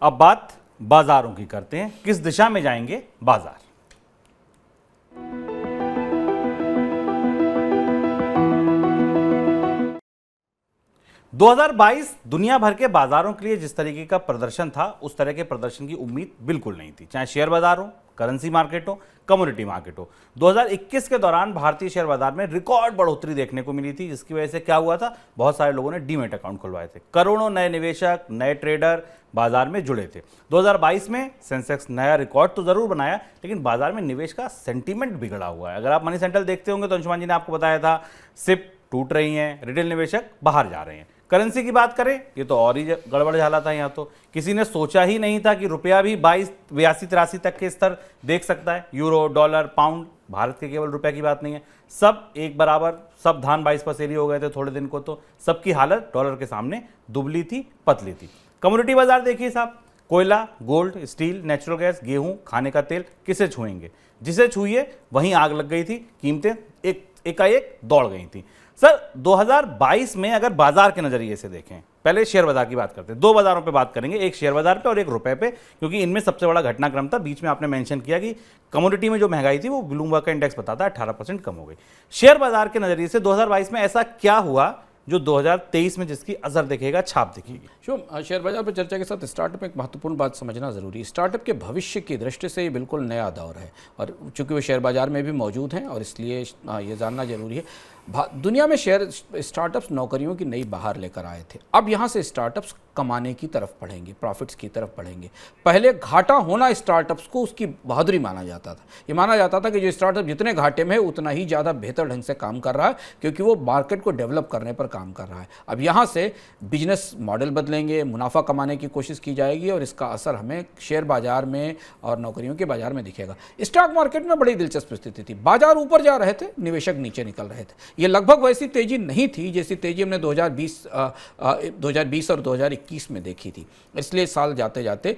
अब बात बाजारों की करते हैं, किस दिशा में जाएंगे बाजार। दो 2022 दुनिया भर के बाजारों के लिए जिस तरीके का प्रदर्शन था, उस तरह के प्रदर्शन की उम्मीद बिल्कुल नहीं थी, चाहे शेयर बाजार हो, करेंसी मार्केट हो, कमोडिटी मार्केट हो। 2021 के दौरान भारतीय शेयर बाजार में रिकॉर्ड बढ़ोतरी देखने को मिली थी, जिसकी वजह से क्या हुआ था, बहुत सारे लोगों ने डीमैट अकाउंट खुलवाए थे, करोड़ों नए निवेशक, नए ट्रेडर बाजार में जुड़े थे। 2022 में सेंसेक्स नया रिकॉर्ड तो जरूर बनाया, लेकिन बाजार में निवेश का सेंटीमेंट बिगड़ा हुआ है। अगर आप मनी सेंट्रल देखते होंगे तो अंशुमान जी ने आपको बताया था, सिप टूट रही हैं, रिटेल निवेशक बाहर जा रहे हैं। करेंसी की बात करें, ये तो और ही गड़बड़ झाला था। यहाँ तो किसी ने सोचा ही नहीं था कि रुपया भी 22, 82, 83 तक के स्तर देख सकता है। यूरो, डॉलर, पाउंड, भारत के केवल रुपए की बात नहीं है, सब एक बराबर, सब धान 22 पसेरी हो गए थे थोड़े दिन को, तो सबकी हालत डॉलर के सामने दुबली थी, पतली थी। कमोडिटी बाजार देखिए साहब, कोयला, गोल्ड, स्टील, नेचुरल गैस, गेहूं, खाने का तेल, किसे छुएंगे? जिसे छुइए वहीं आग लग गई थी, कीमतें एकाएक दौड़ गई थी। सर 2022 में अगर बाजार के नजरिए से देखें, पहले शेयर बाजार की बात करते हैं, दो बाजारों पे बात करेंगे, एक शेयर बाजार पे और एक रुपए पे, क्योंकि इनमें सबसे बड़ा घटनाक्रम था। बीच में आपने मेंशन किया कि कमोडिटी में जो महंगाई थी वो ब्लूमबर्ग का इंडेक्स बताता है 18% कम हो गई। शेयर बाजार के नजरिए से 2022 में ऐसा क्या हुआ जो 2023 में जिसकी असर दिखेगा, छाप दिखेगी? शेयर बाजार पर चर्चा के साथ स्टार्टअप में एक महत्वपूर्ण बात समझना जरूरी है। स्टार्टअप के भविष्य की दृष्टि से ये बिल्कुल नया दौर है, और चूंकि वो शेयर बाजार में भी मौजूद हैं, और इसलिए ये जानना जरूरी है। दुनिया में स्टार्टअप्स नौकरियों की नई बहार लेकर आए थे। अब यहाँ से स्टार्टअप्स कमाने की तरफ बढ़ेंगे, प्रॉफिट्स की तरफ बढ़ेंगे। पहले घाटा होना स्टार्टअप्स को उसकी बहादुरी माना जाता था। ये माना जाता था कि जो स्टार्टअप जितने घाटे में है उतना ही ज़्यादा बेहतर ढंग से काम कर रहा है, क्योंकि वो मार्केट को डेवलप करने पर काम कर रहा है। अब यहाँ से बिजनेस मॉडल बदलेंगे, मुनाफा कमाने की कोशिश की जाएगी, और इसका असर हमें शेयर बाजार में और नौकरियों के बाजार में दिखेगा। स्टॉक मार्केट में बड़ी दिलचस्प स्थिति थी। बाजार ऊपर जा रहे थे, निवेशक नीचे निकल रहे थे। ये लगभग वैसी तेजी नहीं थी जैसी तेजी हमने 2020 और 2021 में देखी थी। इसलिए साल जाते जाते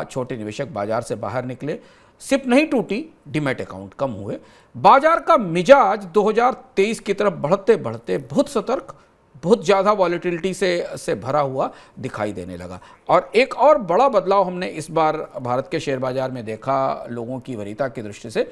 छोटे निवेशक बाजार से बाहर निकले। सिप नहीं टूटी, डीमैट अकाउंट कम हुए। बाजार का मिजाज 2023 की तरफ बढ़ते बढ़ते बहुत सतर्क, बहुत ज़्यादा वॉलेटिलिटी से भरा हुआ दिखाई देने लगा। और एक और बड़ा बदलाव हमने इस बार भारत के शेयर बाजार में देखा, लोगों की वरीयता की दृष्टि से,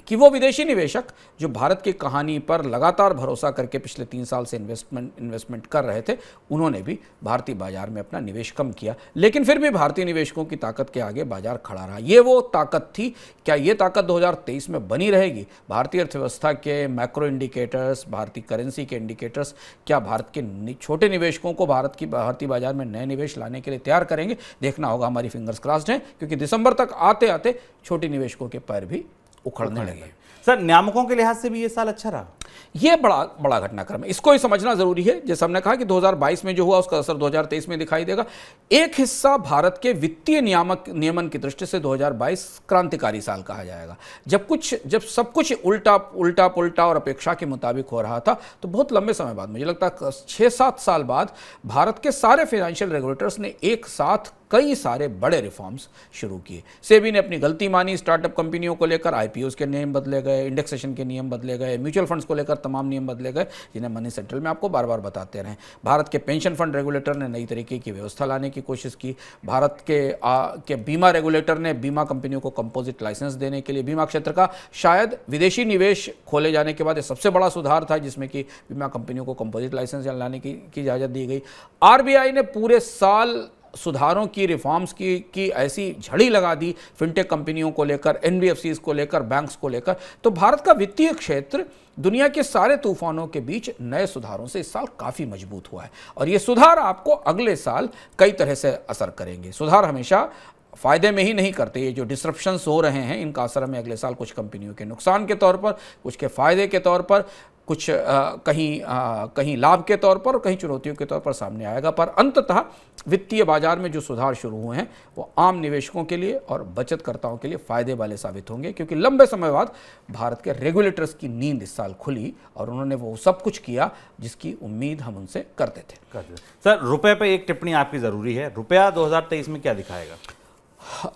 कि वो विदेशी निवेशक जो भारत की कहानी पर लगातार भरोसा करके पिछले 3 साल से इन्वेस्टमेंट कर रहे थे, उन्होंने भी भारतीय बाजार में अपना निवेश कम किया। लेकिन फिर भी भारतीय निवेशकों की ताकत के आगे बाजार खड़ा रहा। ये वो ताकत थी। क्या ये ताकत 2023 में बनी रहेगी? भारतीय अर्थव्यवस्था के मैक्रो इंडिकेटर्स, भारतीय करेंसी के इंडिकेटर्स, क्या भारत के छोटे निवेशकों को भारतीय बाजार में नए निवेश लाने के लिए तैयार करेंगे? देखना होगा। हमारी फिंगर्स क्रॉस्ड हैं, क्योंकि दिसंबर तक आते आते छोटे निवेशकों के पैर भी उखड़ने लगे। सर नियामकों के लिहाज से भी ये साल अच्छा रहा। ये बड़ा घटनाक्रम है, इसको ही समझना जरूरी है। जैसे हमने कहा कि 2022 में जो हुआ उसका असर 2023 में दिखाई देगा। एक हिस्सा भारत के वित्तीय नियमन की दृष्टि से 2022 क्रांतिकारी साल कहा जाएगा। जब सब कुछ उल्टा पुल्टा और अपेक्षा के मुताबिक हो रहा था, तो बहुत लंबे समय बाद, मुझे लगता है 6-7 साल बाद, भारत के सारे फाइनेंशियल रेगुलेटर्स ने एक साथ कई सारे बड़े रिफॉर्म्स शुरू किए। सेबी ने अपनी गलती मानी, स्टार्टअप कंपनियों को लेकर आईपीओस के नियम बदले गए, इंडेक्सेशन के नियम बदले गए, म्यूचुअल फंड्स को लेकर तमाम नियम बदले गए, जिन्हें मनी सेंट्रल में आपको बार बार बताते रहे। भारत के पेंशन फंड रेगुलेटर ने नई तरीके की व्यवस्था लाने की कोशिश की। भारत के बीमा रेगुलेटर ने बीमा कंपनियों को कंपोजिट लाइसेंस देने के लिए, बीमा क्षेत्र का शायद विदेशी निवेश खोले जाने के बाद ये सबसे बड़ा सुधार था, जिसमें कि बीमा कंपनियों को कंपोजिट लाइसेंस लाने की इजाज़त दी गई। आरबीआई ने पूरे साल सुधारों की, रिफॉर्म्स की ऐसी झड़ी लगा दी, फिनटेक कंपनियों को लेकर, एनबीएफसीज को लेकर, बैंक्स को लेकर। तो भारत का वित्तीय क्षेत्र दुनिया के सारे तूफानों के बीच नए सुधारों से इस साल काफ़ी मजबूत हुआ है, और ये सुधार आपको अगले साल कई तरह से असर करेंगे। सुधार हमेशा फ़ायदे में ही नहीं करते। ये जो डिस्रप्शंस हो रहे हैं, इनका असर हमें अगले साल कुछ कंपनियों के नुकसान के तौर पर, कुछ के फ़ायदे के तौर पर, कुछ कहीं लाभ के तौर पर और कहीं चुनौतियों के तौर पर सामने आएगा। पर अंततः वित्तीय बाजार में जो सुधार शुरू हुए हैं वो आम निवेशकों के लिए और बचतकर्ताओं के लिए फ़ायदे वाले साबित होंगे, क्योंकि लंबे समय बाद भारत के रेगुलेटर्स की नींद इस साल खुली और उन्होंने वो सब कुछ किया जिसकी उम्मीद हम उनसे करते थे। सर रुपए पे एक टिप्पणी आपकी ज़रूरी है। रुपया 2023 में क्या दिखाएगा?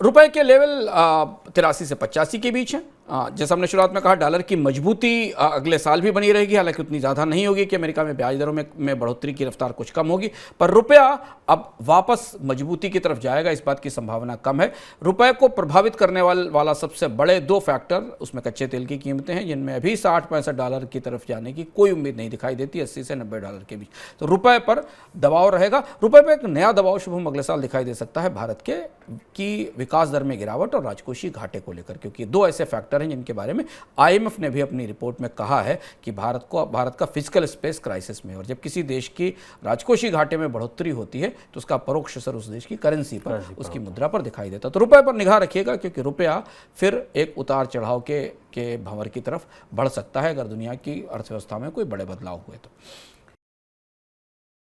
रुपए के लेवल 83 से 85 के बीच हैं। जैसा हमने शुरुआत में कहा, डॉलर की मजबूती अगले साल भी बनी रहेगी, हालांकि उतनी ज़्यादा नहीं होगी कि अमेरिका में ब्याज दरों में बढ़ोतरी की रफ्तार कुछ कम होगी, पर रुपया अब वापस मजबूती की तरफ जाएगा, इस बात की संभावना कम है। रुपए को प्रभावित करने वाला सबसे बड़े दो फैक्टर, उसमें कच्चे तेल की कीमतें हैं, जिनमें अभी 60-65 डॉलर की तरफ जाने की कोई उम्मीद नहीं दिखाई देती, 80 से 90 डॉलर के बीच। तो रुपए पर दबाव रहेगा। रुपए पर एक नया दबाव शुभम अगले साल दिखाई दे सकता है, भारत की विकास दर में गिरावट और राजकोषीय घाटे को लेकर, क्योंकि दो ऐसे फैक्टर हैं जिनके बारे में IMF ने भी अपनी रिपोर्ट में कहा है कि भारत का फिजिकल स्पेस क्राइसिस में, और जब किसी देश की राजकोषीय घाटे में बढ़ोतरी होती है तो उसका परोक्ष असर उस देश की करेंसी पर, उसकी मुद्रा पर दिखाई देता। तो रुपए पर निगाह रखिएगा, क्योंकि रुपया फिर एक उतार चढ़ाव के भंवर की तरफ बढ़ सकता है अगर दुनिया की अर्थव्यवस्था में कोई बड़े बदलाव हुए तो।